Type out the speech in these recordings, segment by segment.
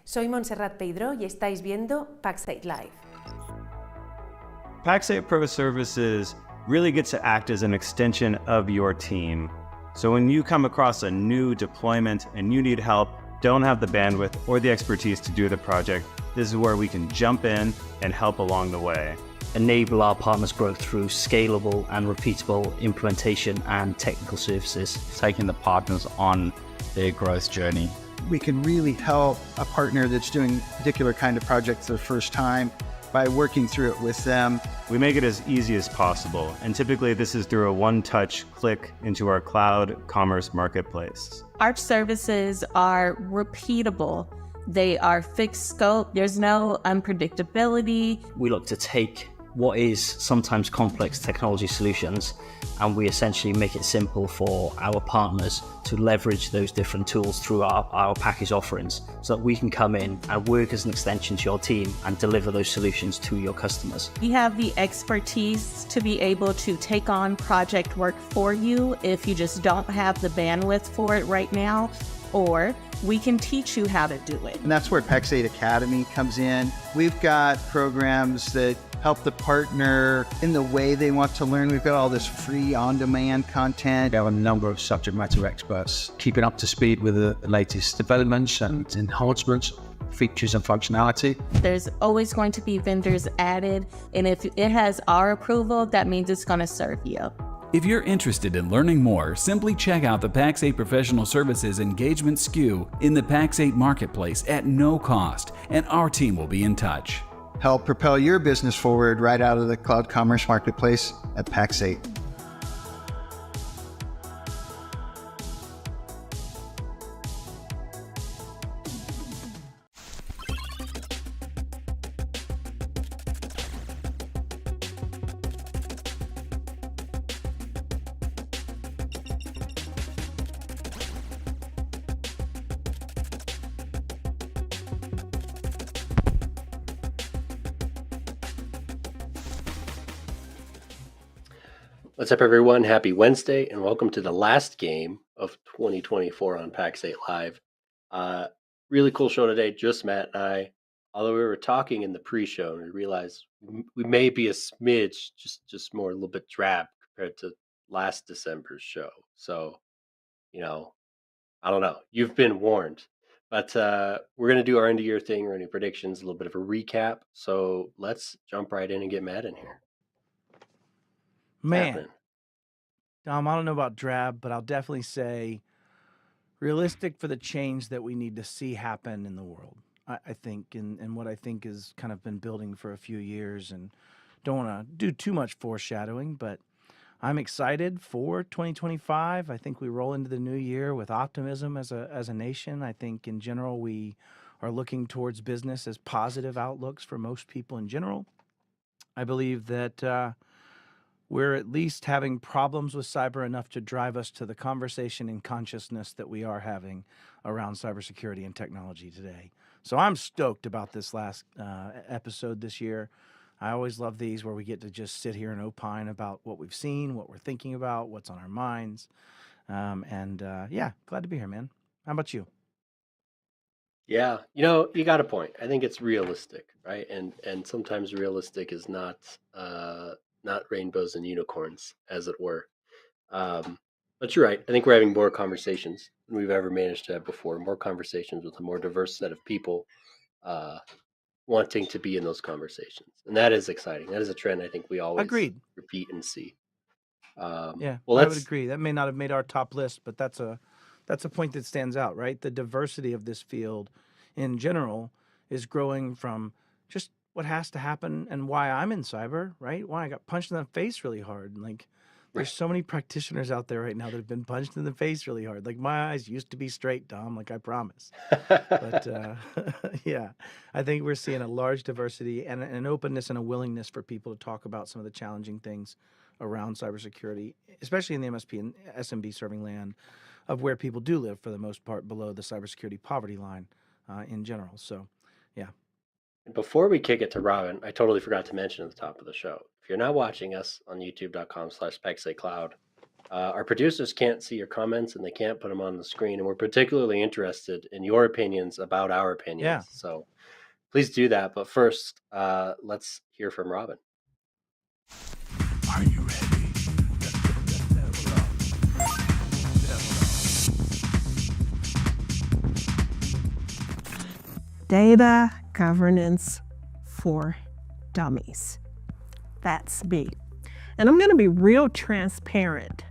Soy Montserrat Peidró y estáis viendo Pax8 Live. Pax8 Pro Services really gets to act as an extension of your team. So when you come across a new deployment and you need help, don't have the bandwidth or the expertise to do the project, this is where we can jump in and help along the way. Enable our partners' growth through scalable and repeatable implementation and technical services. Taking the partners on their growth journey. We can really help a partner that's doing a particular kind of project for the first time by working through it with them. We make it as easy as possible, and typically this is through a one-touch click into our cloud commerce marketplace. Our services are repeatable. They are fixed scope. There's no unpredictability. We look to take what is sometimes complex technology solutions, and we essentially make it simple for our partners to leverage those different tools through our package offerings, so that we can come in and work as an extension to your team and deliver those solutions to your customers. We have the expertise to be able to take on project work for you if you just don't have the bandwidth for it right now, or we can teach you how to do it. And that's where Pax8 Academy comes in. We've got programs that help the partner in the way they want to learn. We've got all this free on-demand content. We have a number of subject matter experts keeping up to speed with the latest developments and enhancements, features and functionality. There's always going to be vendors added, and if it has our approval, that means it's going to serve you. If you're interested in learning more, simply check out the Pax8 Professional Services Engagement SKU in the Pax8 Marketplace at no cost, and our team will be in touch. Help propel your business forward right out of the cloud commerce marketplace at Pax8. What's up, everyone? Happy Wednesday, and welcome to the last game of 2024 on Pax8 Live. Really cool show today, just Matt and I. Although we were talking in the pre-show, and we realized we may be a smidge, just more a little bit drab compared to last December's show. So, I don't know. You've been warned. But we're going to do our end-of-year thing, or any predictions, a little bit of a recap. So let's jump right in and get Matt in here. Man, Dom, I don't know about drab, but I'll definitely say realistic for the change that we need to see happen in the world. I think, and what I think is kind of been building for a few years, and don't want to do too much foreshadowing, but I'm excited for 2025. I think we roll into the new year with optimism as a nation. I think in general, we are looking towards business as positive outlooks for most people in general. I believe that we're at least having problems with cyber enough to drive us to the conversation and consciousness that we are having around cybersecurity and technology today. So I'm stoked about this last episode this year. I always love these where we get to just sit here and opine about what we've seen, what we're thinking about, what's on our minds. Yeah, glad to be here, man. How about you? Yeah, you got a point. I think it's realistic, right? And sometimes realistic is not rainbows and unicorns, as it were. But you're right. I think we're having more conversations than we've ever managed to have before. More conversations with a more diverse set of people wanting to be in those conversations. And that is exciting. That is a trend I think we always repeat and see. Yeah, well, I would agree. That may not have made our top list, but that's a point that stands out, right? The diversity of this field in general is growing from just what has to happen and why I'm in cyber, right? Why I got punched in the face really hard. Like, there's so many practitioners out there right now that have been punched in the face really hard. Like, my eyes used to be straight, Dom, like I promise. But yeah, I think we're seeing a large diversity and an openness and a willingness for people to talk about some of the challenging things around cybersecurity, especially in the MSP and SMB serving land of where people do live for the most part below the cybersecurity poverty line in general. So, yeah. Before we kick it to Robin, I totally forgot to mention at the top of the show, if you're not watching us on youtube.com/Pax8Cloud, Our producers can't see your comments and they can't put them on the screen, and we're particularly interested in your opinions about our opinions. Yeah. So please do that. But first, let's hear from Robin. Are you ready? Data governance for dummies. That's me. And I'm going to be real transparent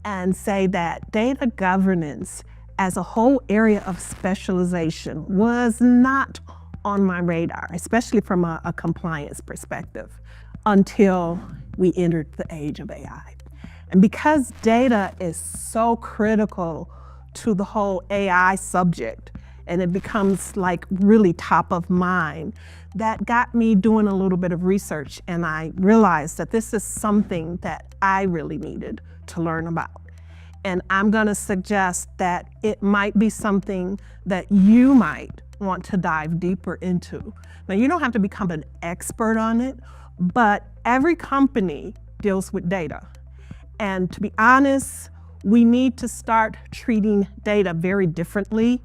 and say that data governance as a whole area of specialization was not on my radar, especially from a compliance perspective, until we entered the age of AI. And because data is so critical to the whole AI subject, and it becomes like really top of mind, that got me doing a little bit of research, and I realized that this is something that I really needed to learn about. And I'm gonna suggest that it might be something that you might want to dive deeper into. Now, you don't have to become an expert on it, but every company deals with data. And to be honest, we need to start treating data very differently,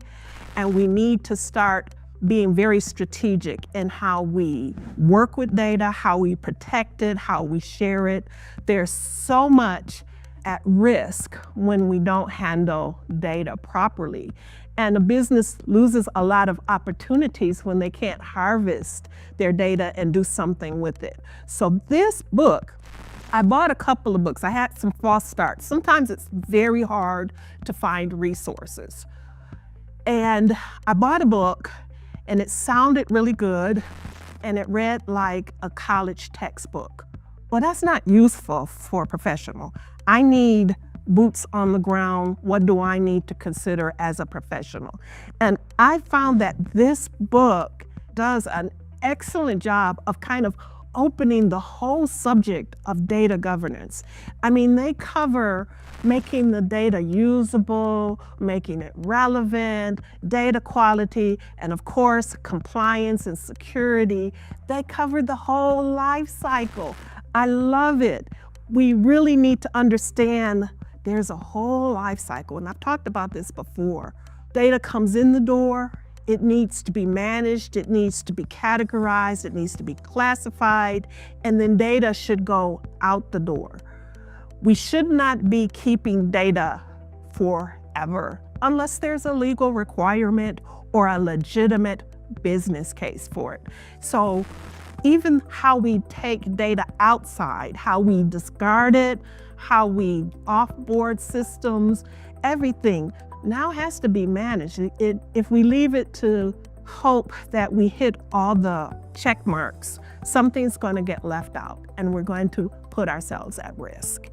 and we need to start being very strategic in how we work with data, how we protect it, how we share it. There's so much at risk when we don't handle data properly. And a business loses a lot of opportunities when they can't harvest their data and do something with it. So this book, I bought a couple of books. I had some false starts. Sometimes it's very hard to find resources. And I bought a book and it sounded really good and it read like a college textbook. Well, that's not useful for a professional. I need boots on the ground. What do I need to consider as a professional? And I found that this book does an excellent job of kind of opening the whole subject of data governance. I mean, they cover making the data usable, making it relevant, data quality, and of course, compliance and security. They cover the whole life cycle. I love it. We really need to understand there's a whole life cycle, and I've talked about this before. Data comes in the door, it needs to be managed, it needs to be categorized, it needs to be classified, and then data should go out the door. We should not be keeping data forever unless there's a legal requirement or a legitimate business case for it. So even how we take data outside, how we discard it, how we offboard systems, everything now has to be managed. If we leave it to hope that we hit all the check marks, something's going to get left out and we're going to put ourselves at risk.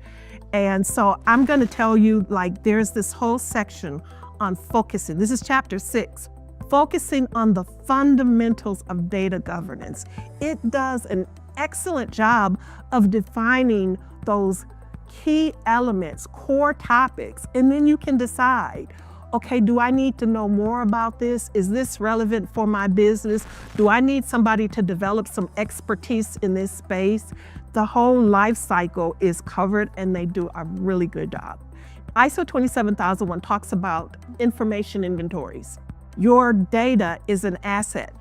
And so I'm going to tell you, like, there's this whole section on focusing. This is chapter 6. Focusing on the fundamentals of data governance. It does an excellent job of defining those key elements, core topics, and then you can decide, okay, do I need to know more about this? Is this relevant for my business? Do I need somebody to develop some expertise in this space? The whole life cycle is covered and they do a really good job. ISO 27001 talks about information inventories. Your data is an asset.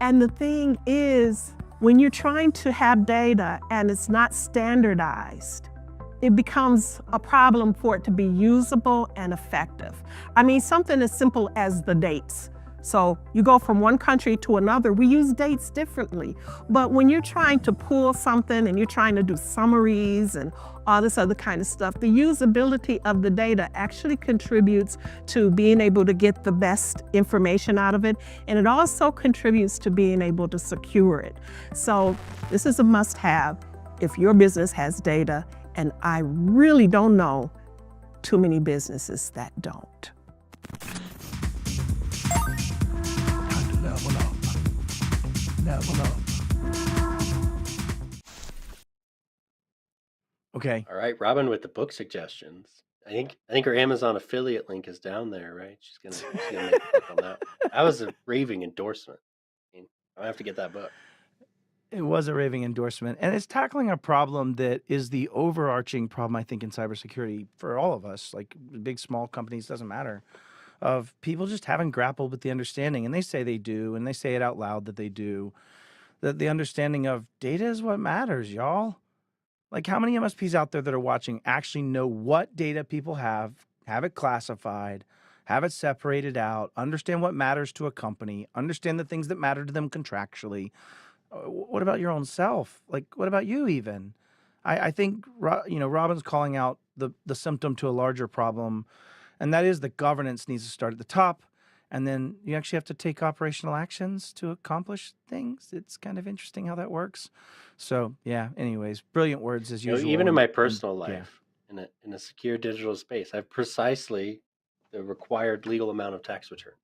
And the thing is, when you're trying to have data and it's not standardized, it becomes a problem for it to be usable and effective. I mean, something as simple as the dates. So you go from one country to another, we use dates differently. But when you're trying to pull something and you're trying to do summaries and all this other kind of stuff, the usability of the data actually contributes to being able to get the best information out of it. And it also contributes to being able to secure it. So this is a must-have if your business has data, and I really don't know too many businesses that don't. Level up. Okay. All right, Robin with the book suggestions. I think her Amazon affiliate link is down there, right? She's gonna make a click on that. That was a raving endorsement. I mean, I have to get that book. It was a raving endorsement, and it's tackling a problem that is the overarching problem, I think, in cybersecurity for all of us, like big, small companies, doesn't matter, of people just haven't grappled with the understanding. And they say they do, and they say it out loud that they do, that the understanding of data is what matters, y'all. Like, how many MSPs out there that are watching actually know what data people have it classified, have it separated out, understand what matters to a company, understand the things that matter to them contractually? What about your own self? Like, what about you even? I think, Robin's calling out the symptom to a larger problem, and that is the governance needs to start at the top, and then you actually have to take operational actions to accomplish things. It's kind of interesting how that works. So, yeah, anyways, brilliant words as usual. Even in my and personal yeah. life, in a secure digital space, I have precisely the required legal amount of tax returns.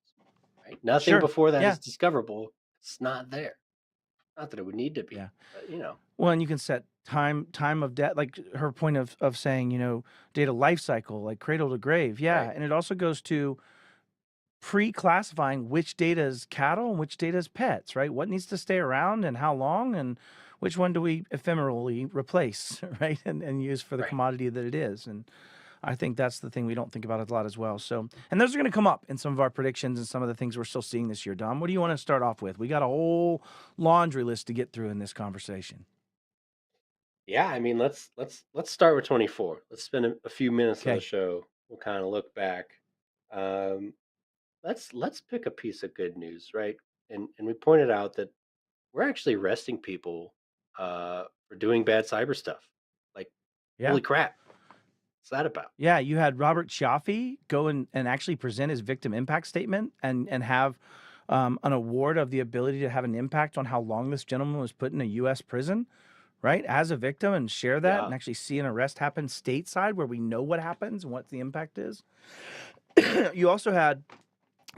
Right? Nothing Sure. before that Yeah. is discoverable. It's not there. Not that it would need to be, Yeah. but Well, and you can set time of debt, like her point of saying, data life cycle, like cradle to grave. Yeah. Right. And it also goes to pre-classifying which data is cattle and which data is pets, right? What needs to stay around and how long, and which one do we ephemerally replace, right? And use for the Right. commodity that it is. And I think that's the thing we don't think about a lot as well. So, and those are going to come up in some of our predictions and some of the things we're still seeing this year. Dom, what do you want to start off with? We got a whole laundry list to get through in this conversation. Yeah, I mean, let's start with 24. Let's spend a few minutes of the Okay. show. We'll kind of look back. Um, let's pick a piece of good news, right? And we pointed out that we're actually arresting people for doing bad cyber stuff. Like, Yeah. holy crap, what's that about? Yeah, you had Robert Chaffee go and actually present his victim impact statement and have an award of the ability to have an impact on how long this gentleman was put in a U.S. prison, right, as a victim, and share that Yeah. and actually see an arrest happen stateside where we know what happens and what the impact is. You also had,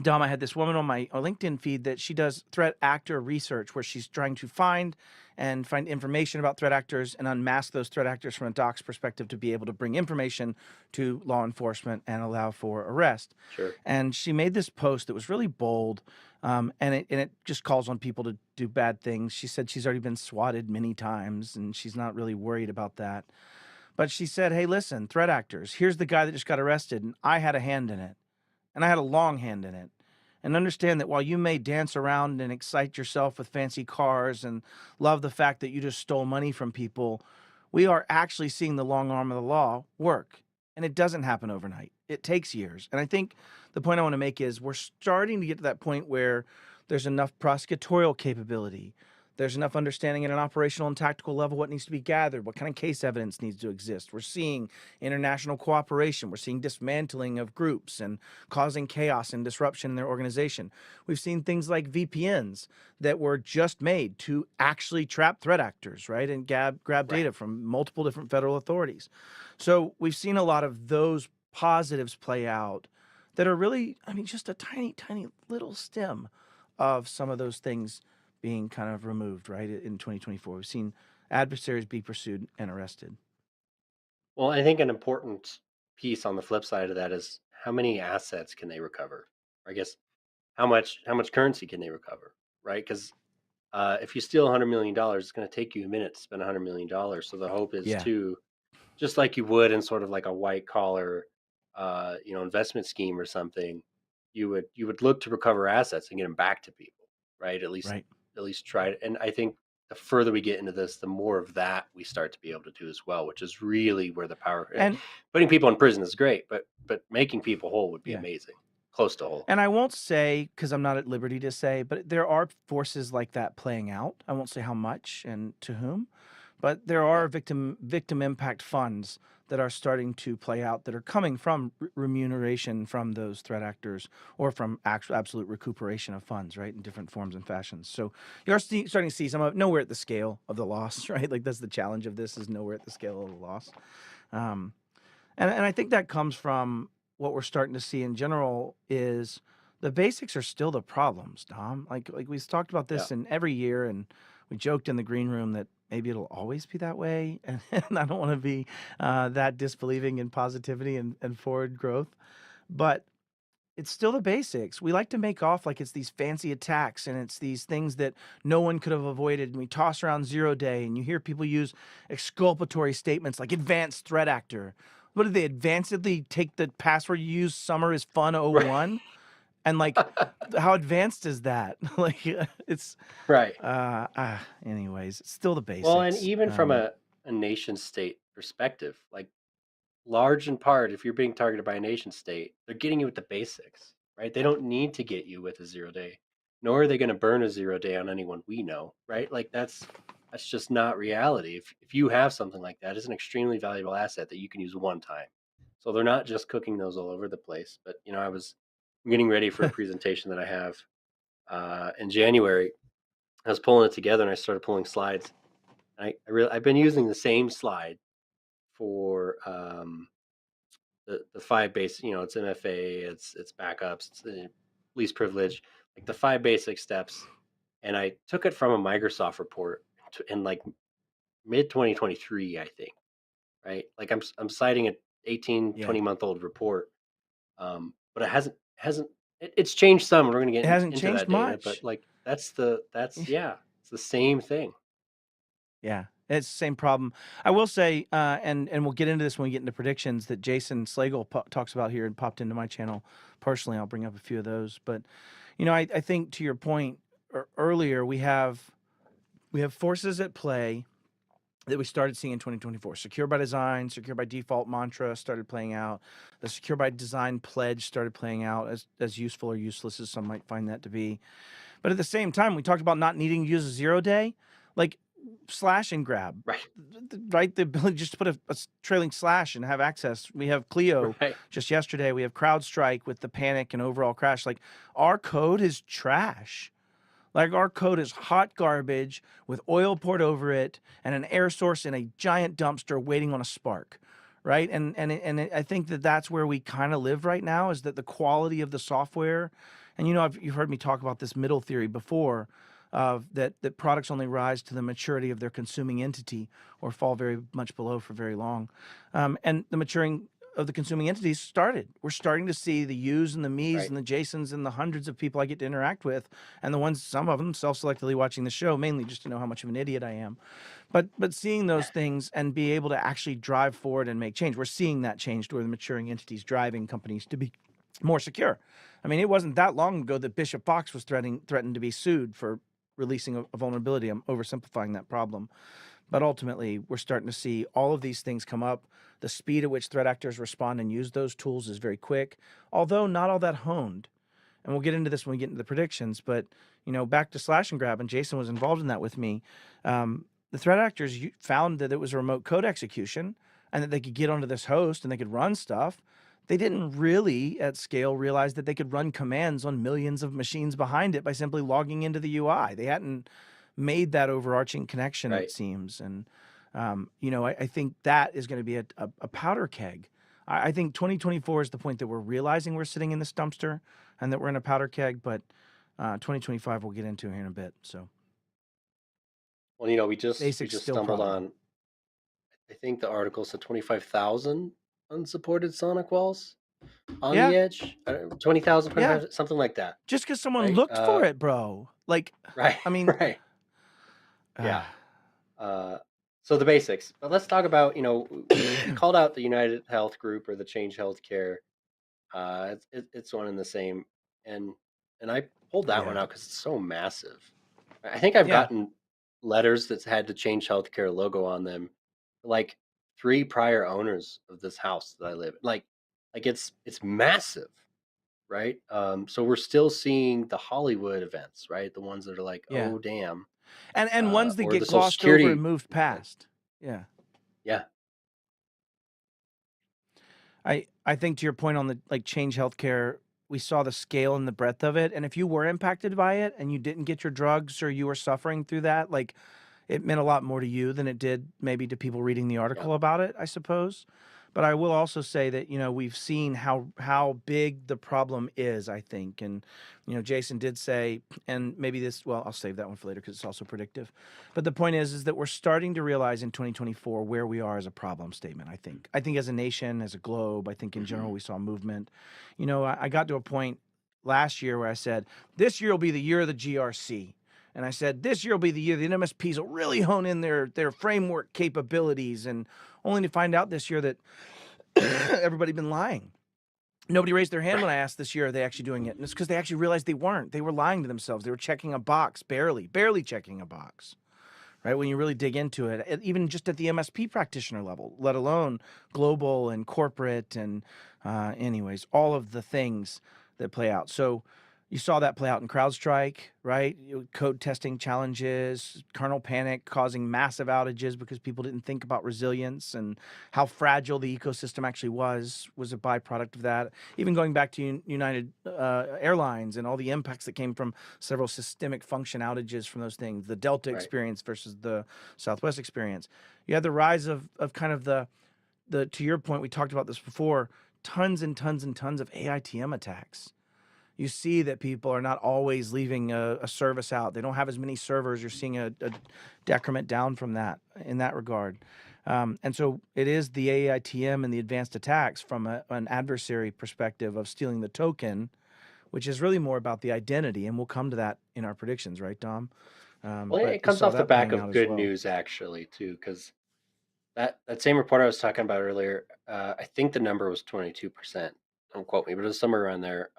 Dom, I had this woman on my LinkedIn feed that she does threat actor research where she's trying to find information about threat actors and unmask those threat actors from a doc's perspective to be able to bring information to law enforcement and allow for arrest. Sure. And she made this post that was really bold, and it just calls on people to do bad things. She said she's already been swatted many times and she's not really worried about that. But she said, hey, listen, threat actors, here's the guy that just got arrested, and I had a hand in it. And I had a long hand in it. And understand that while you may dance around and excite yourself with fancy cars and love the fact that you just stole money from people, we are actually seeing the long arm of the law work. And it doesn't happen overnight. It takes years. And I think the point I want to make is we're starting to get to that point where there's enough prosecutorial capability. There's enough understanding at an operational and tactical level what needs to be gathered, what kind of case evidence needs to exist. We're seeing international cooperation. We're seeing dismantling of groups and causing chaos and disruption in their organization. We've seen things like VPNs that were just made to actually trap threat actors, right, and grab data from multiple different federal authorities. So we've seen a lot of those positives play out that are really, I mean, just a tiny, tiny little stem of some of those things being kind of removed, right, in 2024. We've seen adversaries be pursued and arrested. Well, I think an important piece on the flip side of that is how many assets can they recover? Or I guess how much currency can they recover, right? Because if you steal $100 million, it's going to take you a minute to spend $100 million. So the hope is to, just like you would in sort of like a white collar, investment scheme or something, you would look to recover assets and get them back to people, right? At least try it. And I think the further we get into this, the more of that we start to be able to do as well, which is really where the power. And putting people in prison is great, but making people whole would be amazing, close to whole. And I won't say, because I'm not at liberty to say, but there are forces like that playing out. I won't say how much and to whom, but there are victim impact funds that are starting to play out that are coming from remuneration from those threat actors or from absolute recuperation of funds, right, in different forms and fashions. So you're starting to see some of it, nowhere at the scale of the loss, right? Like that's the challenge of this, is nowhere at the scale of the loss. And I think that comes from what we're starting to see in general is the basics are still the problems, Dom. Like we've talked about this in every year, and we joked in the green room that maybe it'll always be that way. And I don't want to be that disbelieving in positivity and forward growth. But it's still the basics. We like to make off like it's these fancy attacks and it's these things that no one could have avoided. And we toss around 0-day, and you hear people use exculpatory statements like advanced threat actor. What did they advancedly take the password you use? Summer is fun Right. 01, and like, how advanced is that? Like, it's Right. anyways, it's still the Well, and basics. even from a nation state perspective, like large in part, if you're being targeted by a nation state, they're getting you with the basics, right? They don't need to get you with a 0-day, nor are they going to burn a 0-day on anyone we know, right? Like that's just not reality. If you have something like that, it's an extremely valuable asset that you can use one time. So they're not just cooking those all over the place. But I'm getting ready for a presentation that I have in January. I was pulling it together and I started pulling slides. I've been using the same slide for the five base. It's MFA, it's backups, it's the least privilege, like the 5 basic steps. And I took it from a Microsoft report in like mid 2023, I think. Right, like I'm citing an 18-20 month old report, but it hasn't it's changed some. We're going to get It hasn't into changed that data, but much. like yeah, it's the same thing. Yeah, it's the same problem. I will say, and we'll get into this when we get into predictions, that Jason Slagle talks about here and popped into my channel personally. I'll bring up a few of those. But, I think to your point earlier, we have forces at play that we started seeing in 2024. Secure by design, secure by default mantra started playing out. The secure by design pledge started playing out as useful or useless as some might find that to be. But at the same time, we talked about not needing to use a 0-day. Like, slash and grab, right? The ability just to put a trailing slash and have access. We have Clio just yesterday. We have CrowdStrike with the panic and overall crash. Like, our code is trash. Like, our code is hot garbage with oil poured over it and an air source in a giant dumpster waiting on a spark, right? And I think that's where we kind of live right now, is that the quality of the software, and you've heard me talk about this middle theory before, that products only rise to the maturity of their consuming entity or fall very much below for very long. And the maturing of the consuming entities started. We're starting to see the yous and the me's and the Jasons and the hundreds of people I get to interact with, and the ones, some of them self-selectively watching the show, mainly just to know how much of an idiot I am. But seeing those things and be able to actually drive forward and make change. We're seeing that change to where the maturing entities driving companies to be more secure. I mean, it wasn't that long ago that Bishop Fox was threatened to be sued for releasing a vulnerability. I'm oversimplifying that problem. But ultimately, we're starting to see all of these things come up. The speed at which threat actors respond and use those tools is very quick, although not all that honed. And we'll get into this when we get into the predictions. But, back to slash and grab, and Jason was involved in that with me. The threat actors found that it was a remote code execution and that they could get onto this host and they could run stuff. They didn't really, at scale, realize that they could run commands on millions of machines behind it by simply logging into the UI. They hadn't made that overarching connection, it seems. And, I think that is going to be a powder keg. I think 2024 is the point that we're realizing we're sitting in this dumpster and that we're in a powder keg, but 2025 we'll get into here in a bit. So, well, we just stumbled on, I think the article said 25,000 unsupported Sonic walls on the edge. 20,000, something like that. Just because someone looked for it, bro. Like, I mean, yeah. So the basics. But let's talk about, we called out the United Health Group or the Change Healthcare. It's one and the same. And I pulled that one out because it's so massive. I think I've gotten letters that's had the Change Healthcare logo on them, like 3 prior owners of this house that I live in. Like it's massive, right? So we're still seeing the Hollywood events, right? The ones that are like, oh damn. And ones that get glossed over and moved past. Yeah. I think to your point on the Change Healthcare, we saw the scale and the breadth of it. And if you were impacted by it and you didn't get your drugs or you were suffering through that, it meant a lot more to you than it did maybe to people reading the article about it, I suppose. But I will also say that, we've seen how big the problem is, I think. And, Jason did say, and maybe I'll save that one for later because it's also predictive. But the point is that we're starting to realize in 2024 where we are as a problem statement, I think. I think as a nation, as a globe, I think in general we saw movement. I got to a point last year where I said, this year will be the year of the GRC. And I said, this year will be the year the MSPs will really hone in their framework capabilities, and only to find out this year that everybody's been lying. Nobody raised their hand when I asked this year, are they actually doing it? And it's because they actually realized they weren't. They were lying to themselves. They were checking a box, barely checking a box, right? When you really dig into it, even just at the MSP practitioner level, let alone global and corporate and anyways, all of the things that play out. So you saw that play out in CrowdStrike, right? Code testing challenges, kernel panic causing massive outages because people didn't think about resilience, and how fragile the ecosystem actually was a byproduct of that. Even going back to United Airlines and all the impacts that came from several systemic function outages from those things, the Delta experience versus the Southwest experience. You had the rise of kind of the to your point, we talked about this before, tons and tons and tons of AITM attacks. You see that people are not always leaving a service out. They don't have as many servers. You're seeing a decrement down from that in that regard. And so it is the AITM and the advanced attacks from an adversary perspective of stealing the token, which is really more about the identity. And we'll come to that in our predictions, right, Dom? Well, it comes off the back of good news, actually, too, because that same report I was talking about earlier, I think the number was 22%. Don't quote me, but it was somewhere around there.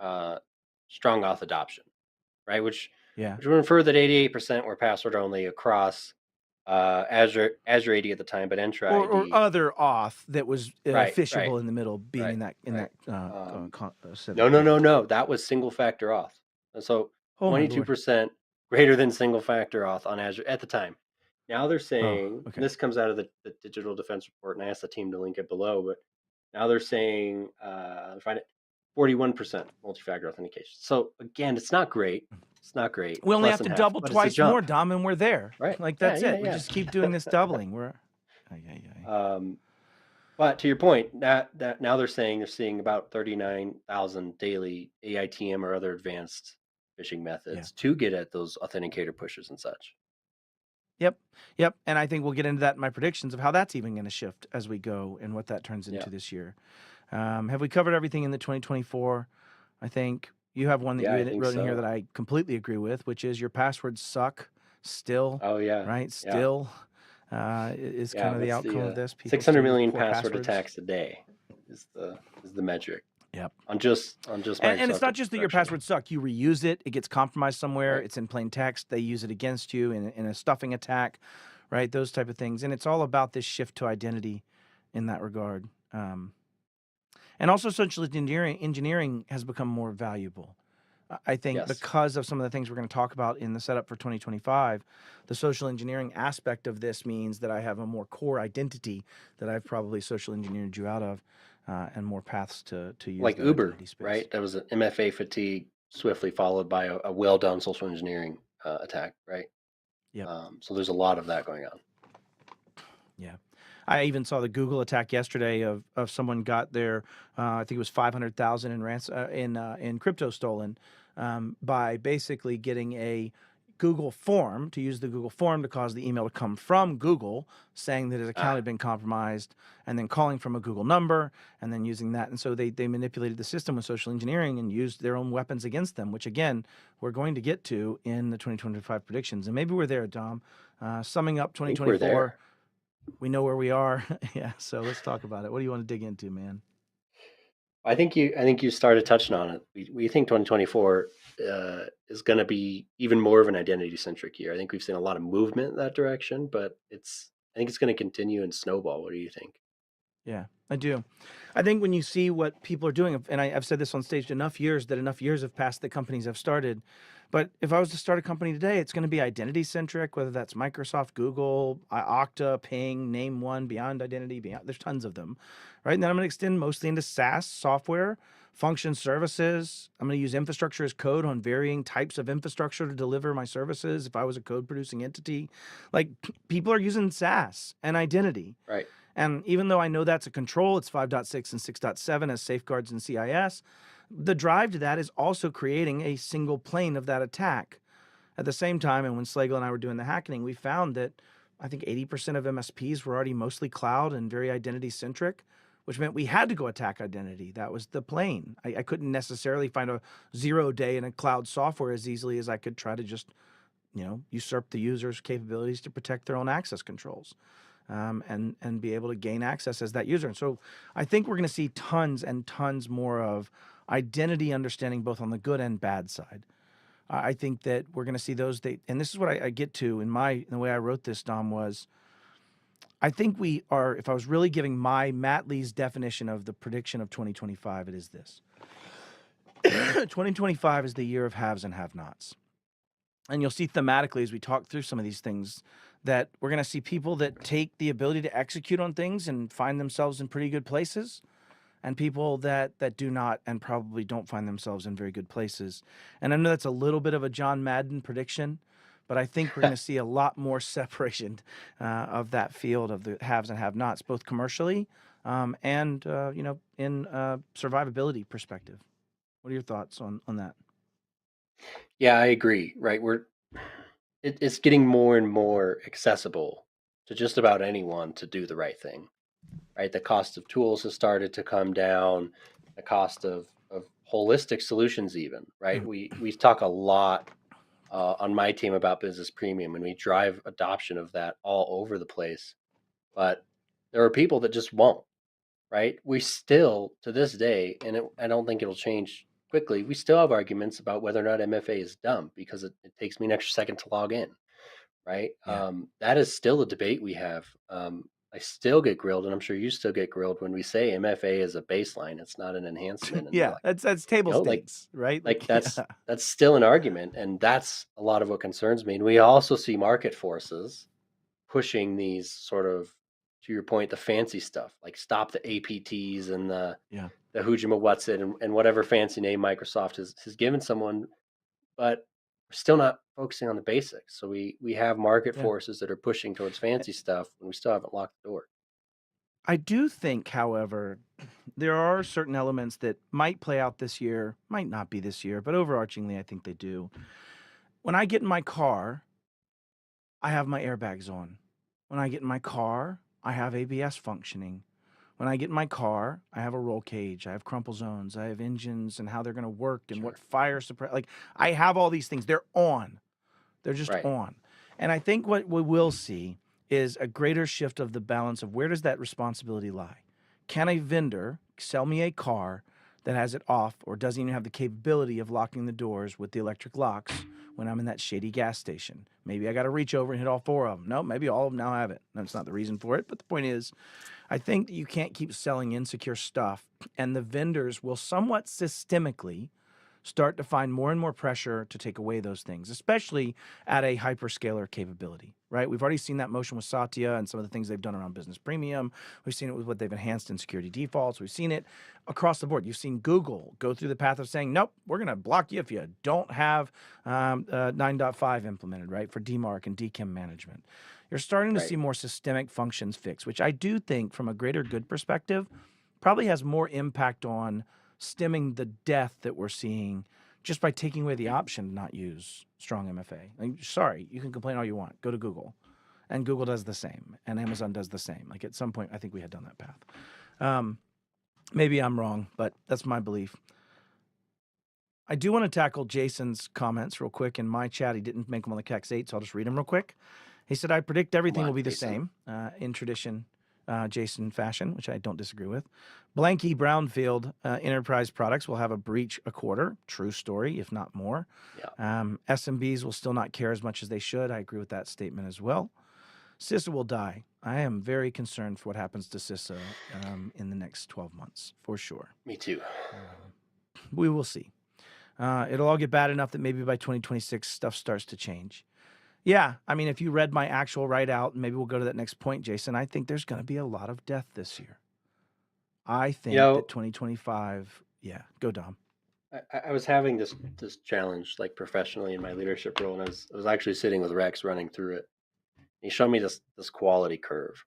Strong auth adoption, right? Which would infer that 88% were password only across Azure AD at the time, but Entra ID or other auth that was phishable in the middle, being in that set. No. That was single factor auth, and so 22% greater than single factor auth on Azure at the time. Now they're saying, and this comes out of the Digital Defense Report, and I asked the team to link it below, but now they're saying, find it, 41% multi-factor authentication. So again, it's not great. It's not great. We only have to double twice more, Dom, and we're there. Right. Like that's it. We just keep doing this doubling. We're but to your point, that now they're seeing about 39,000 daily AITM or other advanced phishing methods to get at those authenticator pushes and such. Yep. And I think we'll get into that in my predictions of how that's even going to shift as we go and what that turns into this year. Have we covered everything in the 2024? I think you have one that you wrote in here that I completely agree with, which is your passwords suck still. Oh, yeah. Right? Still is kind of the outcome of this. 600 million password attacks a day is the metric. Yep. On just and it's not just that your passwords suck. You reuse it. It gets compromised somewhere. It's in plain text. They use it against you in a stuffing attack, right? Those type of things. And it's all about this shift to identity in that regard. And also social engineering has become more valuable. I think because of some of the things we're going to talk about in the setup for 2025, the social engineering aspect of this means that I have a more core identity that I've probably social engineered you out of, and more paths to use. Like Uber, right? That was an MFA fatigue swiftly followed by a well-done social engineering attack, right? Yeah. So there's a lot of that going on. Yeah. I even saw the Google attack yesterday of someone got their, I think it was 500,000 in crypto stolen by basically getting a Google form, to use the Google form to cause the email to come from Google saying that his account had been compromised, and then calling from a Google number and then using that. And so they manipulated the system with social engineering and used their own weapons against them, which again, we're going to get to in the 2025 predictions. And maybe we're there, Dom. Summing up 2024. We know where we are. So let's talk about it. What do you want to dig into, man? I think you started touching on it. We think 2024 is going to be even more of an identity-centric year. I think we've seen a lot of movement in that direction, but I think it's going to continue and snowball. What do you think? Yeah, I do. I think when you see what people are doing, and I've said this on stage, enough years have passed that companies have started. But if I was to start a company today, it's going to be identity-centric, whether that's Microsoft, Google, Okta, Ping, name one, Beyond Identity, there's tons of them, right? And then I'm going to extend mostly into SaaS, software, function services. I'm going to use infrastructure as code on varying types of infrastructure to deliver my services if I was a code-producing entity. Like, people are using SaaS and identity. Right. And even though I know that's a control, it's 5.6 and 6.7 as safeguards in CIS, the drive to that is also creating a single plane of that attack. At the same time, and when Slagle and I were doing the hacking, we found that I think 80% of MSPs were already mostly cloud and very identity centric, which meant we had to go attack identity. That was the plane. I couldn't necessarily find a 0 day in a cloud software as easily as I could try to just, usurp the user's capabilities to protect their own access controls. And be able to gain access as that user. And so I think we're going to see tons and tons more of identity understanding, both on the good and bad side. I think that we're going to see those. And this is what I get to in the way I wrote this, Dom, was I think we are, if I was really giving my Matt Lee's definition of the prediction of 2025, it is this. 2025 is the year of haves and have-nots. And you'll see thematically as we talk through some of these things that we're going to see people that take the ability to execute on things and find themselves in pretty good places, and people that do not and probably don't find themselves in very good places. And I know that's a little bit of a John Madden prediction, but I think we're going to see a lot more separation of that field of the haves and have-nots, both commercially and in survivability perspective. What are your thoughts on that? Yeah, I agree. Right, it's getting more and more accessible to just about anyone to do the right thing. Right, the cost of tools has started to come down. The cost of holistic solutions, even. Right, we talk a lot on my team about business premium, and we drive adoption of that all over the place. But there are people that just won't. Right, we still to this day, and I don't think it'll change quickly. We still have arguments about whether or not MFA is dumb because it takes me an extra second to log in. Right, that is still a debate we have. I still get grilled, and I'm sure you still get grilled when we say MFA is a baseline. It's not an enhancement. And Yeah, like, that's table stakes, right? Like that's still an argument, and that's a lot of what concerns me. And we also see market forces pushing these sort of, to your point, the fancy stuff, like stop the APTs and the Hujima what's it and whatever fancy name Microsoft has given someone, but we're still not focusing on the basics. So we have market forces that are pushing towards fancy stuff, and we still haven't locked the door. I do think, however, there are certain elements that might play out this year, might not be this year, but overarchingly, I think they do. When I get in my car, I have my airbags on. When I get in my car, I have ABS functioning. When I get in my car, I have a roll cage, I have crumple zones, I have engines and how they're going to work and what fire suppress. Like, I have all these things. They're on. They're just on. And I think what we will see is a greater shift of the balance of where does that responsibility lie? Can a vendor sell me a car that has it off or doesn't even have the capability of locking the doors with the electric locks when I'm in that shady gas station? Maybe I got to reach over and hit all 4 of them. No, maybe all of them now have it. That's not the reason for it. But the point is, I think that you can't keep selling insecure stuff, and the vendors will somewhat systemically start to find more and more pressure to take away those things, especially at a hyperscaler capability, right? We've already seen that motion with Satya and some of the things they've done around business premium. We've seen it with what they've enhanced in security defaults. We've seen it across the board. You've seen Google go through the path of saying, nope, we're going to block you if you don't have 9.5 implemented, right, for DMARC and DKIM management. You're starting to see more systemic functions fixed, which I do think from a greater good perspective probably has more impact on stemming the death that we're seeing just by taking away the option to not use strong MFA. Like, sorry, you can complain all you want. Go to Google. And Google does the same. And Amazon does the same. Like, at some point, I think we had done that path. Maybe I'm wrong, but that's my belief. I do want to tackle Jason's comments real quick. In my chat, he didn't make them on the CAX 8, so I'll just read them real quick. He said, I predict everything will be the same in tradition Jason fashion, which I don't disagree with. Blanky Brownfield enterprise products will have a breach a quarter. True story, if not more. SMBs will still not care as much as they should. I agree with that statement as well. CISA will die. I am very concerned for what happens to CISA in the next 12 months, for sure. Me too. We will see. It'll all get bad enough that maybe by 2026, stuff starts to change. Yeah, I mean, if you read my actual write-out, maybe we'll go to that next point, Jason. I think there's going to be a lot of death this year. I think that 2025, go Dom. I was having this challenge, like professionally in my leadership role, and I was actually sitting with Rex running through it. He showed me this quality curve.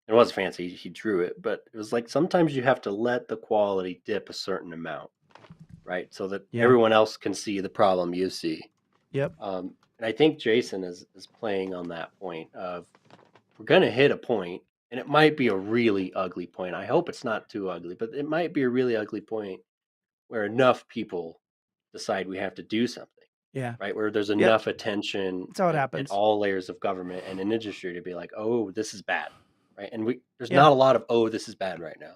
It was fancy. He drew it, but it was like sometimes you have to let the quality dip a certain amount, right? So that Yeah. everyone else can see the problem you see. Yep. And I think Jason is playing on that point of we're going to hit a point, and it might be a really ugly point. I hope it's not too ugly, but it might be a really ugly point where enough people decide we have to do something, Yeah. right? Where there's Yep. enough attention That's how it at happens. all layers of government and in industry to be like, oh, this is bad, right? And there's Yeah. not a lot of, oh, this is bad right now.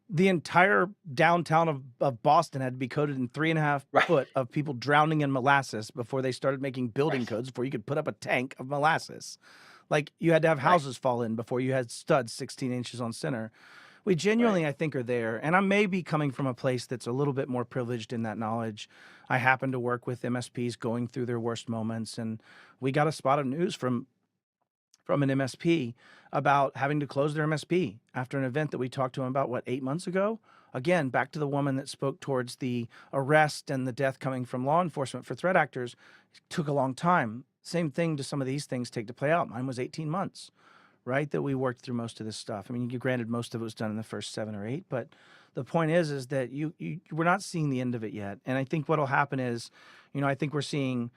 The entire downtown of Boston had to be coated in 3.5 Right. foot of people drowning in molasses before they started making building Right. codes before you could put up a tank of molasses. Like you had to have Right. houses fall in before you had studs 16 inches on center. We genuinely, I think, are there. And I may be coming from a place that's a little bit more privileged in that knowledge. I happen to work with MSPs going through their worst moments. And we got a spot of news from an MSP about having to close their MSP after an event that we talked to them about, 8 months ago? Again, back to the woman that spoke towards the arrest and the death coming from law enforcement for threat actors. It took a long time. Same thing to some of these things take to play out. Mine was 18 months, right, that we worked through most of this stuff. I mean, granted, most of it was done in the first 7 or 8, but the point is that we're not seeing the end of it yet. And I think what'll happen is, I think we're seeing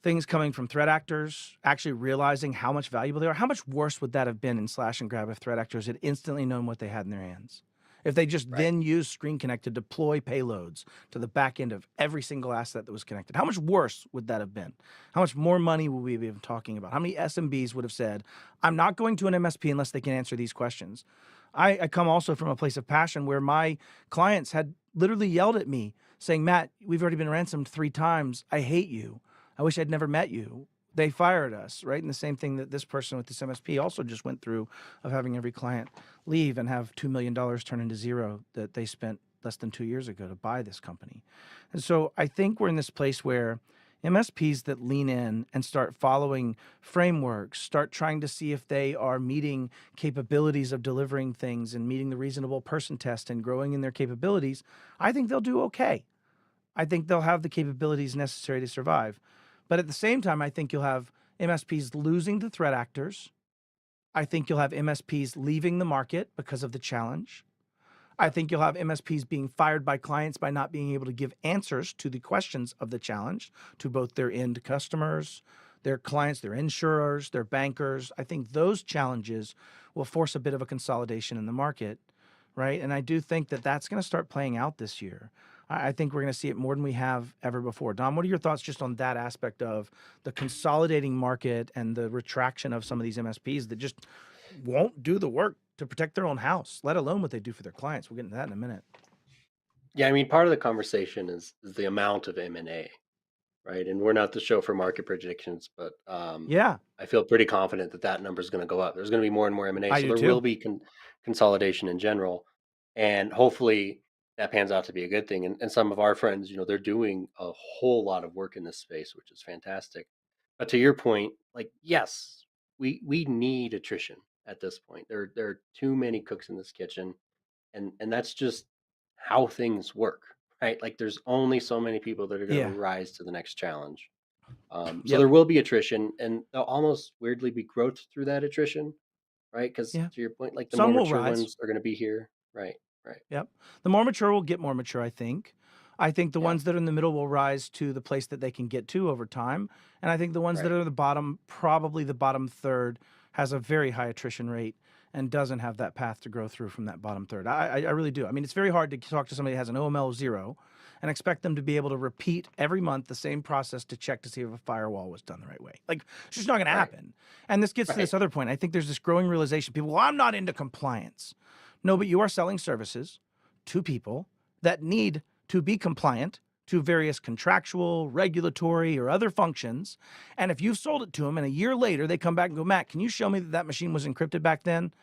things coming from threat actors actually realizing how much valuable they are. How much worse would that have been in Slash and Grab if threat actors had instantly known what they had in their hands? If they just then used Screen Connect to deploy payloads to the back end of every single asset that was connected, how much worse would that have been? How much more money would we be talking about? How many SMBs would have said, I'm not going to an MSP unless they can answer these questions? I come also from a place of passion where my clients had literally yelled at me saying, Matt, we've already been ransomed 3 times. I hate you. I wish I'd never met you. They fired us, right? And the same thing that this person with this MSP also just went through of having every client leave and have $2 million turn into zero that they spent less than 2 years ago to buy this company. And so I think we're in this place where MSPs that lean in and start following frameworks, start trying to see if they are meeting capabilities of delivering things and meeting the reasonable person test and growing in their capabilities, I think they'll do okay. I think they'll have the capabilities necessary to survive. But at the same time, I think you'll have MSPs losing to threat actors. I think you'll have MSPs leaving the market because of the challenge. I think you'll have MSPs being fired by clients by not being able to give answers to the questions of the challenge to both their end customers, their clients, their insurers, their bankers. I think those challenges will force a bit of a consolidation in the market, right? And I do think that that's going to start playing out this year. I think we're going to see it more than we have ever before. Dom, what are your thoughts just on that aspect of the consolidating market and the retraction of some of these MSPs that just won't do the work to protect their own house, let alone what they do for their clients? We'll get into that in a minute. Yeah, I mean, part of the conversation is the amount of M&A, right? And we're not the show for market predictions, but Yeah, I feel pretty confident that number is going to go up. There's going to be more and more M&A, I so do there will too. be consolidation in general, and hopefully that pans out to be a good thing. And some of our friends, they're doing a whole lot of work in this space, which is fantastic. But to your point, like, yes, we need attrition at this point. There are too many cooks in this kitchen, and that's just how things work, right? Like, there's only so many people that are going to Yeah. rise to the next challenge. So Yep. there will be attrition, and there'll almost weirdly be growth through that attrition, right? Because Yeah. to your point, like the Some more will mature rise. ones are going to be here, right? Right. Yep. The more mature will get more mature, I think. I think the Yeah. ones that are in the middle will rise to the place that they can get to over time. And I think the ones that Right. are at the bottom, probably the bottom third, has a very high attrition rate and doesn't have that path to grow through from that bottom third. I really do. I mean, it's very hard to talk to somebody who has an OML of 0 and expect them to be able to repeat every month the same process to check to see if a firewall was done the right way. Like, it's just not going to Right. happen. And this gets to this Right. other point. I think there's this growing realization. People, well, I'm not into compliance. No, but you are selling services to people that need to be compliant to various contractual, regulatory, or other functions. And if you've sold it to them and a year later they come back and go, Matt, can you show me that that machine was encrypted back then?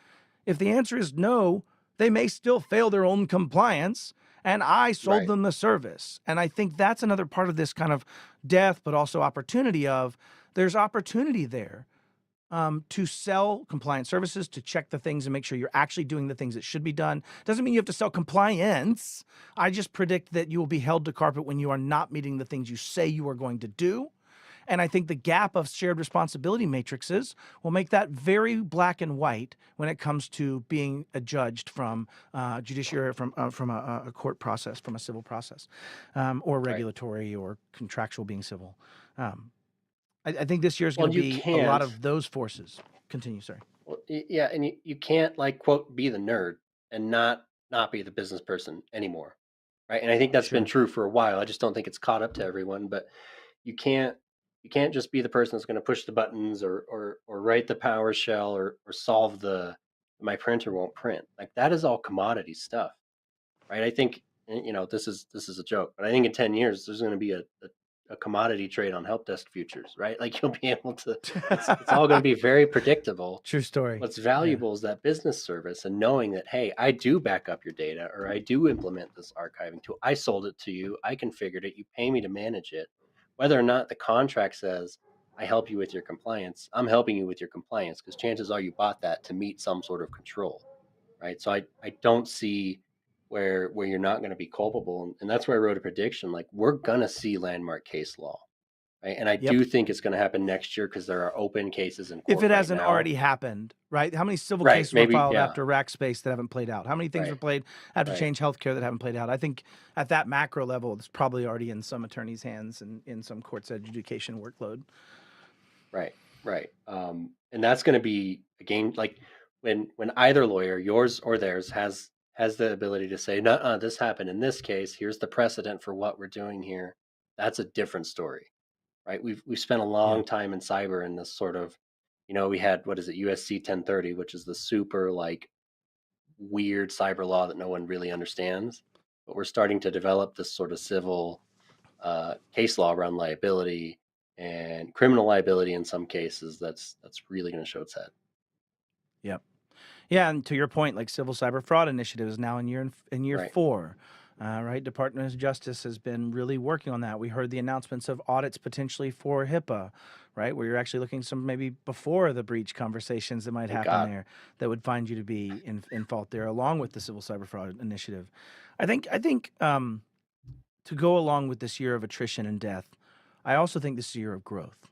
If the answer is no, they may still fail their own compliance. And I sold Right. them the service. And I think that's another part of this kind of death, but also opportunity of there's opportunity there. To sell compliance services, to check the things and make sure you're actually doing the things that should be done. Doesn't mean you have to sell compliance. I just predict that you will be held to carpet when you are not meeting the things you say you are going to do. And I think the gap of shared responsibility matrices will make that very black and white when it comes to being adjudged from judiciary, from a court process, from a civil process, or regulatory or contractual being civil. I think this year is going to be a lot of those forces. Continue, sorry. Well, yeah, and you can't like quote be the nerd and not be the business person anymore, right? And I think that's been true for a while. I just don't think it's caught up to everyone. But you can't just be the person that's going to push the buttons or write the PowerShell or solve the my printer won't print. Like that is all commodity stuff, right? I think this is a joke, but I think in 10 years there's going to be a commodity trade on help desk futures, right? Like you'll be able to, it's all going to be very predictable. True story. What's valuable is that business service and knowing that, hey, I do back up your data or I do implement this archiving tool. I sold it to you. I configured it. You pay me to manage it. Whether or not the contract says, I help you with your compliance, I'm helping you with your compliance because chances are you bought that to meet some sort of control, right? So I don't see where you're not going to be culpable. And that's where I wrote a prediction. Like we're going to see landmark case law, right? And I do think it's going to happen next year because there are open cases in court. If it hasn't now. already happened, right? How many civil cases were filed after Rackspace that haven't played out? How many things were played after Change Healthcare that haven't played out? I think at that macro level, it's probably already in some attorney's hands and in some court's adjudication workload. Right. And that's going to be a game like when either lawyer, yours or theirs, has the ability to say, no, this happened in this case. Here's the precedent for what we're doing here. That's a different story, right? We've spent a long time in cyber in this sort of, we had, what is it, USC 1030, which is the super like weird cyber law that no one really understands. But we're starting to develop this sort of civil case law around liability and criminal liability in some cases. That's really going to show its head. Yep. Yeah, and to your point, like Civil Cyber Fraud Initiative is now in year 4, right? Department of Justice has been really working on that. We heard the announcements of audits potentially for HIPAA, right? Where you're actually looking some maybe before the breach conversations that might happen there that would find you to be in fault there, along with the Civil Cyber Fraud Initiative. I think to go along with this year of attrition and death, I also think this is a year of growth,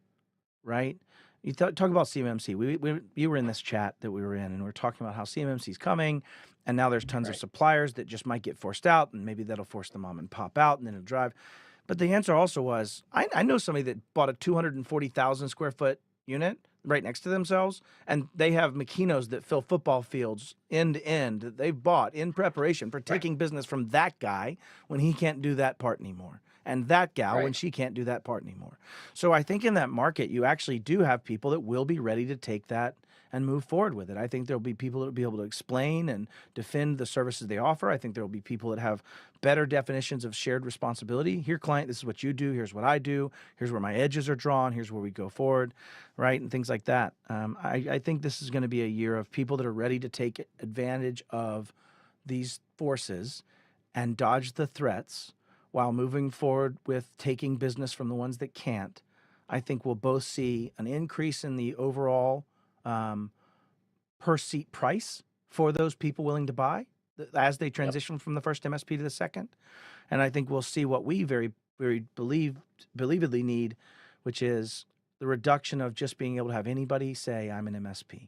right? You talk about CMMC. You were in this chat that we were in, and we were talking about how CMMC is coming, and now there's tons of suppliers that just might get forced out, and maybe that'll force the mom and pop out, and then it'll drive. But the answer also was, I know somebody that bought a 240,000 square foot unit right next to themselves, and they have machinos that fill football fields end to end that they've bought in preparation for taking business from that guy when he can't do that part anymore. And that gal when she can't do that part anymore. So I think in that market, you actually do have people that will be ready to take that and move forward with it. I think there'll be people that will be able to explain and defend the services they offer. I think there will be people that have better definitions of shared responsibility. Here, client, this is what you do. Here's what I do. Here's where my edges are drawn. Here's where we go forward, right? And things like that. I think this is going to be a year of people that are ready to take advantage of these forces and dodge the threats while moving forward with taking business from the ones that can't. I think we'll both see an increase in the overall per seat price for those people willing to buy as they transition from the first MSP to the second. And I think we'll see what we very, very believedly need, which is the reduction of just being able to have anybody say, I'm an MSP.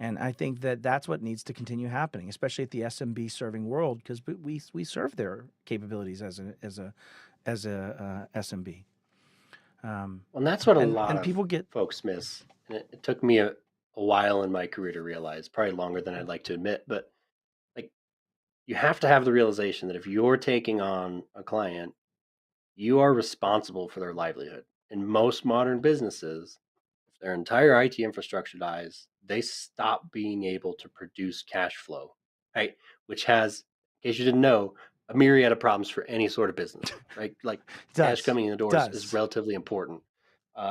And I think that that's what needs to continue happening, especially at the SMB serving world, because we serve their capabilities as a SMB. Well, and that's what a lot of people folks miss. And it took me a while in my career to realize, probably longer than I'd like to admit, but like you have to have the realization that if you're taking on a client, you are responsible for their livelihood. In most modern businesses, if their entire IT infrastructure dies, they stop being able to produce cash flow, right? Which has, in case you didn't know, a myriad of problems for any sort of business, right? Like cash coming in the doors is relatively important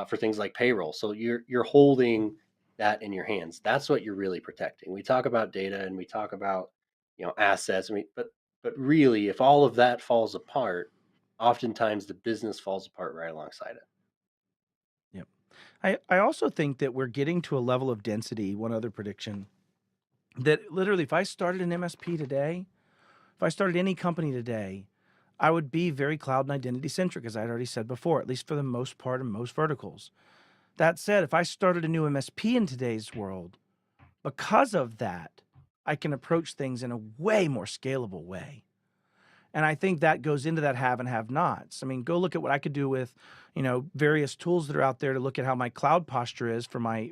for things like payroll. So you're holding that in your hands. That's what you're really protecting. We talk about data and we talk about assets, but really, if all of that falls apart, oftentimes the business falls apart right alongside it. I also think that we're getting to a level of density, one other prediction, that literally if I started an MSP today, if I started any company today, I would be very cloud and identity centric, as I had already said before, at least for the most part in most verticals. That said, if I started a new MSP in today's world, because of that, I can approach things in a way more scalable way. And I think that goes into that have and have nots. I mean, go look at what I could do with, various tools that are out there to look at how my cloud posture is for my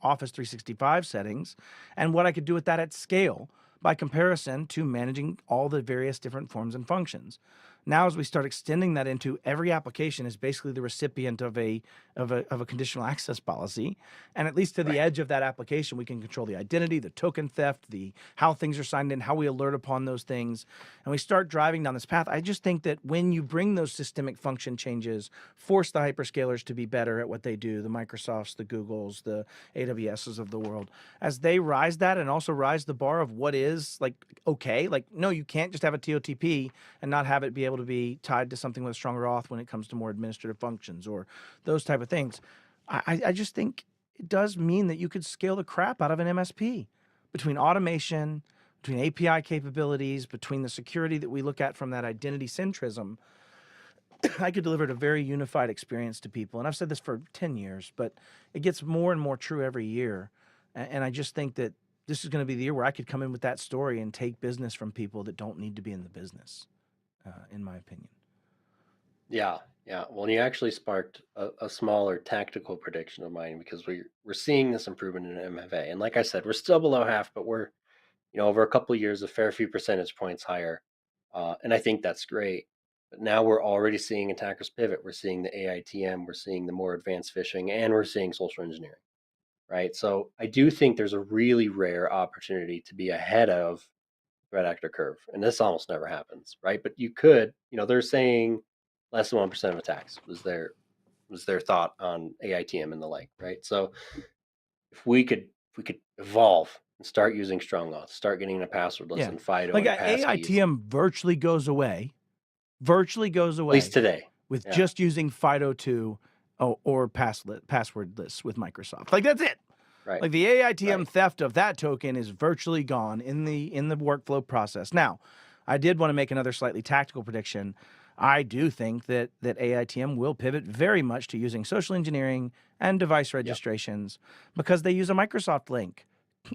Office 365 settings, and what I could do with that at scale by comparison to managing all the various different forms and functions. Now, as we start extending that into every application is basically the recipient of a conditional access policy, and at least to the edge of that application, we can control the identity, the token theft, the how things are signed in, how we alert upon those things, and we start driving down this path. I just think that when you bring those systemic function changes, force the hyperscalers to be better at what they do, the Microsofts, the Googles, the AWSs of the world, as they rise that and also rise the bar of what is okay. No, you can't just have a TOTP and not have it be able to be tied to something with a stronger auth when it comes to more administrative functions or those type of things. I just think it does mean that you could scale the crap out of an MSP between automation, between API capabilities, between the security that we look at from that identity centrism. I could deliver a very unified experience to people. And I've said this for 10 years, but it gets more and more true every year. And I just think that this is going to be the year where I could come in with that story and take business from people that don't need to be in the business, in my opinion. Yeah, yeah. Well, you actually sparked a smaller tactical prediction of mine, because we're seeing this improvement in MFA, and like I said, we're still below half, but we're over a couple of years a fair few percentage points higher, and I think that's great. But now we're already seeing attackers pivot. We're seeing the AITM, we're seeing the more advanced phishing, and we're seeing social engineering. Right. So I do think there's a really rare opportunity to be ahead of threat actor curve, and this almost never happens, right? But you could, they're saying less than 1% of attacks was their thought on AITM and the like, right? So if we could evolve and start using strong auth, start getting a passwordless and FIDO and passkeys, AITM virtually goes away, at least today, with yeah. just using FIDO2 or passwordless with Microsoft. That's it. Right. The AITM theft of that token is virtually gone in the workflow process. Now, I did want to make another slightly tactical prediction. I do think that AITM will pivot very much to using social engineering and device registrations because they use a Microsoft link.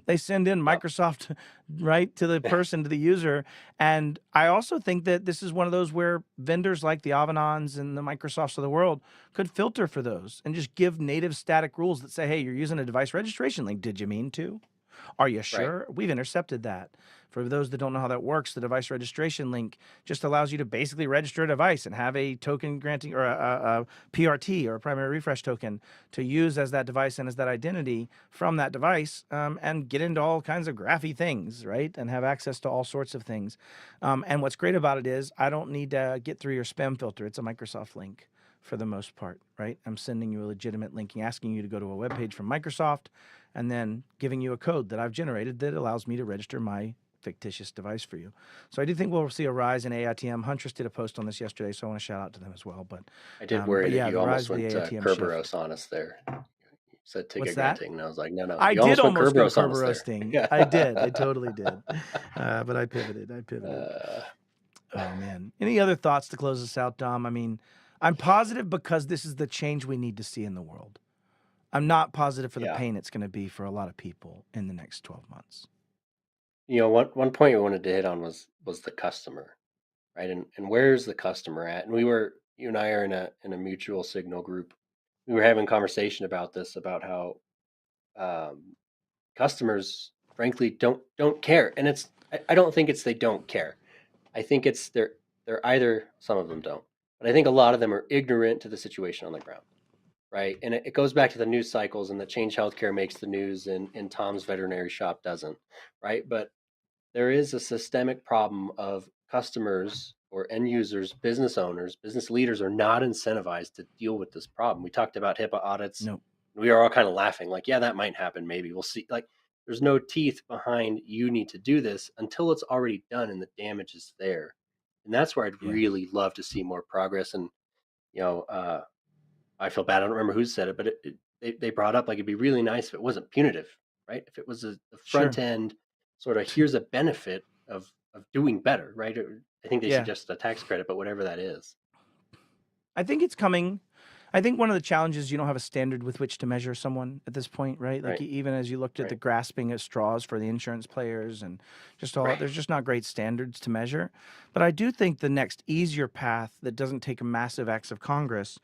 They send in Microsoft right to the person, to the user. And I also think that this is one of those where vendors like the Avanons and the Microsofts of the world could filter for those and just give native static rules that say, hey, you're using a device registration link. Did you mean to? Are you sure? We've intercepted that. For those that don't know how that works, the device registration link just allows you to basically register a device and have a token granting or a PRT or a primary refresh token to use as that device and as that identity from that device, and get into all kinds of graphy things, right? And have access to all sorts of things. And what's great about it is I don't need to get through your spam filter. It's a Microsoft link for the most part, right? I'm sending you a legitimate link, asking you to go to a web page from Microsoft, and then giving you a code that I've generated that allows me to register my fictitious device for you. So I do think we'll see a rise in AITM. Huntress did a post on this yesterday, so I want to shout out to them as well. But I did worry that you almost went Kerberos on us there. You said ticket that? granting, and I was like, no. I did almost go Kerberos roasting. I did. I totally did. But I pivoted. Oh, man. Any other thoughts to close us out, Dom? I mean, I'm positive because this is the change we need to see in the world. I'm not positive for the pain it's going to be for a lot of people in the next 12 months. One point we wanted to hit on was the customer, right? And where's the customer at? And you and I are in a mutual signal group. We were having a conversation about this, about how customers, frankly, don't care. And I don't think it's they don't care. I think it's they're either, some of them don't, but I think a lot of them are ignorant to the situation on the ground. Right. And it goes back to the news cycles, and that Change Healthcare makes the news and Tom's veterinary shop doesn't. Right. But there is a systemic problem of customers or end users, business owners, business leaders are not incentivized to deal with this problem. We talked about HIPAA audits. No. We are all kind of laughing like, yeah, that might happen. Maybe we'll see. There's no teeth behind you need to do this until it's already done and the damage is there. And that's where I'd really love to see more progress. And, I feel bad. I don't remember who said it, but they brought up it'd be really nice if it wasn't punitive, right? If it was a front end sort of, here's a benefit of doing better, right? I think they Yeah. suggest a tax credit, but whatever that is. I think it's coming. I think one of the challenges, you don't have a standard with which to measure someone at this point, right? Like Right. even as you looked at the Right. grasping at straws for the insurance players and just all, Right. there's just not great standards to measure. But I do think the next easier path that doesn't take a massive acts of Congress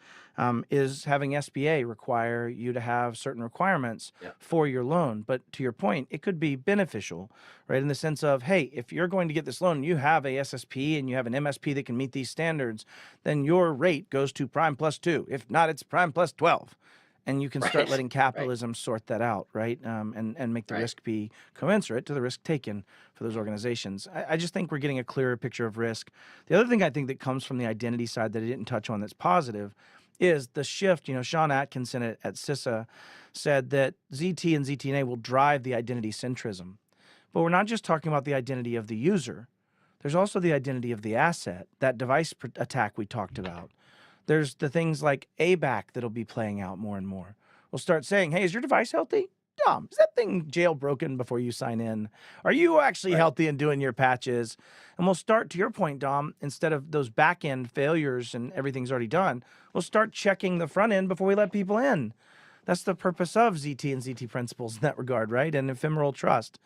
is having SBA require you to have certain requirements Yeah. for your loan. But to your point, it could be beneficial, right? In the sense of, hey, if you're going to get this loan and you have a SSP and you have an MSP that can meet these standards, then your rate goes to prime plus 2. If not, it's prime plus 12. And you can start Right. letting capitalism sort that out, right? And make the Right. risk be commensurate to the risk taken for those organizations. I just think we're getting a clearer picture of risk. The other thing I think that comes from the identity side that I didn't touch on that's positive is the shift. You know, Sean Atkinson at CISA said that ZT and ZTNA will drive the identity centrism. But we're not just talking about the identity of the user. There's also the identity of the asset, that device attack we talked about. There's the things like ABAC that'll be playing out more and more. We'll start saying, hey, is your device healthy? Dom, is that thing jailbroken before you sign in? Are you actually healthy and doing your patches? And we'll start, to your point, Dom, instead of those back end failures and everything's already done, we'll start checking the front end before we let people in. That's the purpose of ZT and ZT principles in that regard, right? And ephemeral trust.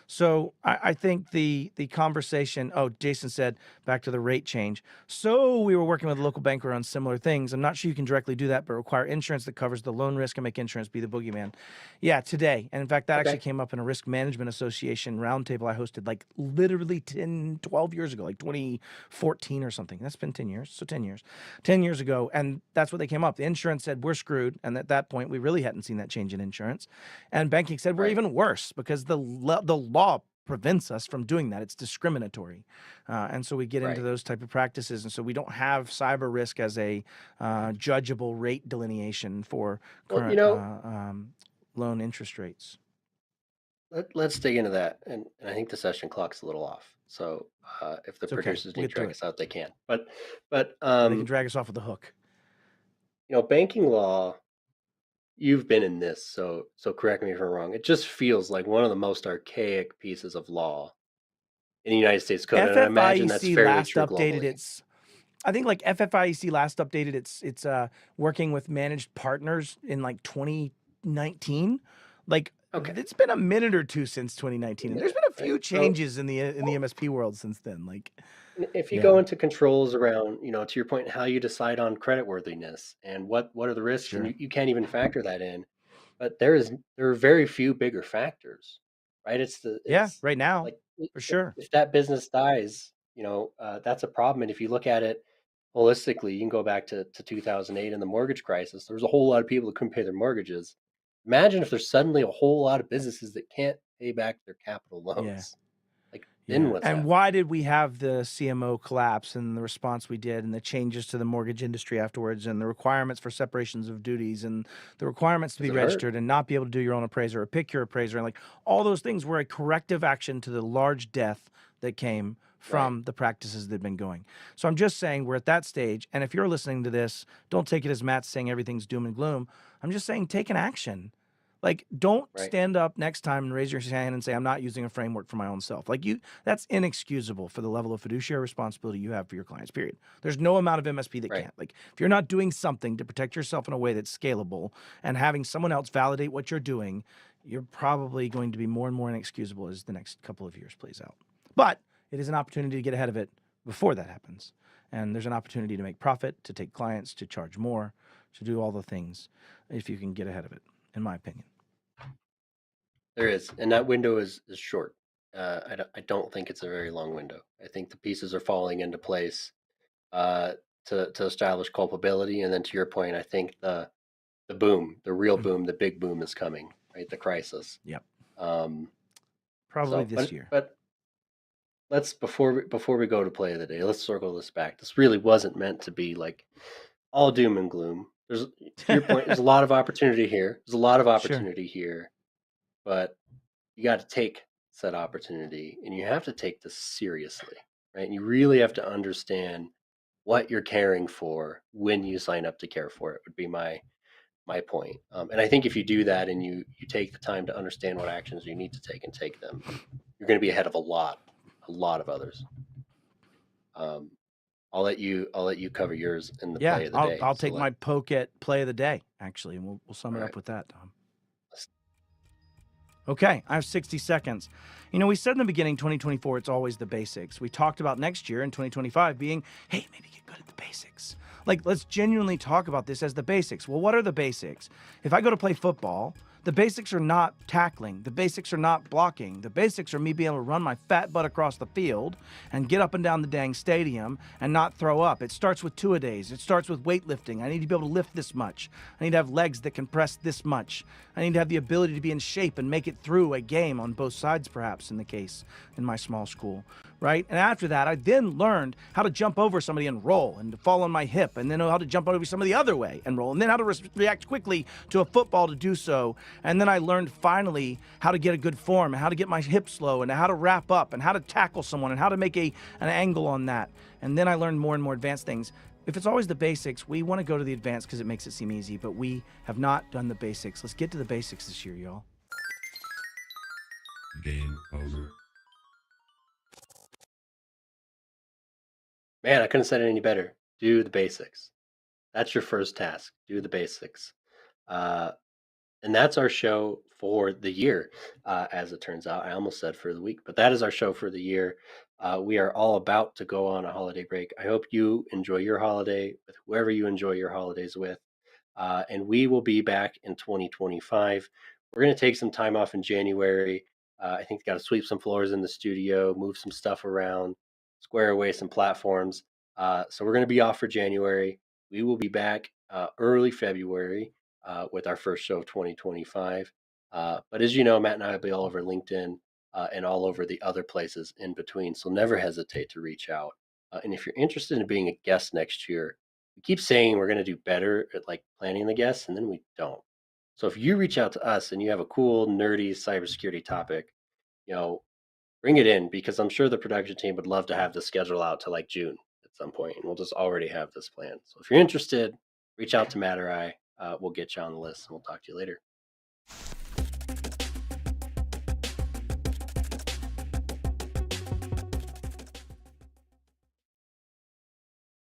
So I think the conversation, Jason said, back to the rate change. So we were working with a local banker on similar things. I'm not sure you can directly do that, but require insurance that covers the loan risk and make insurance be the boogeyman. Yeah, today. And in fact, that actually came up in a Risk Management Association roundtable I hosted like literally 10, 12 years ago, like 2014 or something. That's been 10 years. So 10 years. 10 years ago. And that's what they came up. The insurance said we're screwed. And at that point, we really hadn't seen that change in insurance. And banking said we're even worse because the law prevents us from doing that. It's discriminatory. And so we get into those type of practices. And so we don't have cyber risk as a judgeable rate delineation for current loan interest rates. Let's dig into that. And I think the session clock's a little off. So if the producers need to drag us out, they can. But they can drag us off with a hook. You know, banking law, you've been in this, so correct me if I'm wrong. It just feels like one of the most archaic pieces of law in the United States Code. And I imagine that's fairly last true updated globally. I think like FFIEC last updated its working with managed partners in like 2019. Like it's been a minute or two since 2019. And there's been a few changes in the MSP world since then. Like if you go into controls around, you know, to your point, how you decide on creditworthiness and what are the risks, and you can't even factor that in. But there are very few bigger factors, right? It's right now, like for sure. If that business dies, you know, that's a problem. And if you look at it holistically, you can go back to 2008 and the mortgage crisis. There was a whole lot of people that couldn't pay their mortgages. Imagine if there's suddenly a whole lot of businesses that can't pay back their capital loans. Like then what's and happening? why did we have the CMO collapse and the response we did and the changes to the mortgage industry afterwards and the requirements for separations of duties and the requirements to be registered and not be able to do your own appraiser or pick your appraiser, and like all those things were a corrective action to the large death that came from the practices that had been going. So I'm just saying we're at that stage. And if you're listening to this, don't take it as Matt's saying everything's doom and gloom. I'm just saying take an action. Like, don't stand up next time and raise your hand and say, I'm not using a framework for my own self. Like that's inexcusable for the level of fiduciary responsibility you have for your clients, period. There's no amount of MSP that can't. Like, if you're not doing something to protect yourself in a way that's scalable and having someone else validate what you're doing, you're probably going to be more and more inexcusable as the next couple of years plays out. But it is an opportunity to get ahead of it before that happens. And there's an opportunity to make profit, to take clients, to charge more, to do all the things if you can get ahead of it, in my opinion. There is, and that window is short. I don't think it's a very long window. I think the pieces are falling into place to establish culpability, and then to your point, I think the boom, the real boom, the big boom is coming. Right, the crisis. Yep. Probably this year. But let's before we go to play of the day, let's circle this back. This really wasn't meant to be like all doom and gloom. There's, to your point, there's a lot of opportunity here. There's a lot of opportunity here. But you got to take said opportunity, and you have to take this seriously, right? And you really have to understand what you're caring for when you sign up to care for it, would be my point. And I think if you do that and you take the time to understand what actions you need to take and take them, you're going to be ahead of a lot of others. Um, I'll let you cover yours in the Yeah, play of the I'll day. I'll So take my poke at play of the day, actually, and we'll sum all it right. up with that, Tom. Okay, I have 60 seconds. You know, we said in the beginning, 2024, it's always the basics. We talked about next year in 2025 being, hey, maybe get good at the basics. Like, let's genuinely talk about this as the basics. Well, what are the basics? If I go to play football, the basics are not tackling. The basics are not blocking. The basics are me being able to run my fat butt across the field and get up and down the dang stadium and not throw up. It starts with two-a-days. It starts with weightlifting. I need to be able to lift this much. I need to have legs that can press this much. I need to have the ability to be in shape and make it through a game on both sides, perhaps, in the case in my small school, right? And after that, I then learned how to jump over somebody and roll and to fall on my hip, and then know how to jump over somebody the other way and roll, and then how to react quickly to a football to do so. And then I learned finally how to get a good form and how to get my hips low and how to wrap up and how to tackle someone and how to make an angle on that. And then I learned more and more advanced things. If it's always the basics, we want to go to the advanced because it makes it seem easy, but we have not done the basics. Let's get to the basics this year, y'all. Game over. Man, I couldn't have said it any better. Do the basics. That's your first task. Do the basics. And that's our show for the year, as it turns out. I almost said for the week, but that is our show for the year. We are all about to go on a holiday break. I hope you enjoy your holiday with whoever you enjoy your holidays with. And we will be back in 2025. We're going to take some time off in January. I think got to sweep some floors in the studio, move some stuff around, square away some platforms. So we're going to be off for January. We will be back early February with our first show of 2025. But as you know, Matt and I will be all over LinkedIn and all over the other places in between. So never hesitate to reach out. And if you're interested in being a guest next year, we keep saying we're going to do better at like planning the guests, and then we don't. So if you reach out to us and you have a cool, nerdy cybersecurity topic, bring it in, because I'm sure the production team would love to have the schedule out to like June at some point, and we'll just already have this planned. So if you're interested, reach out to Matt or I. We'll get you on the list, and we'll talk to you later.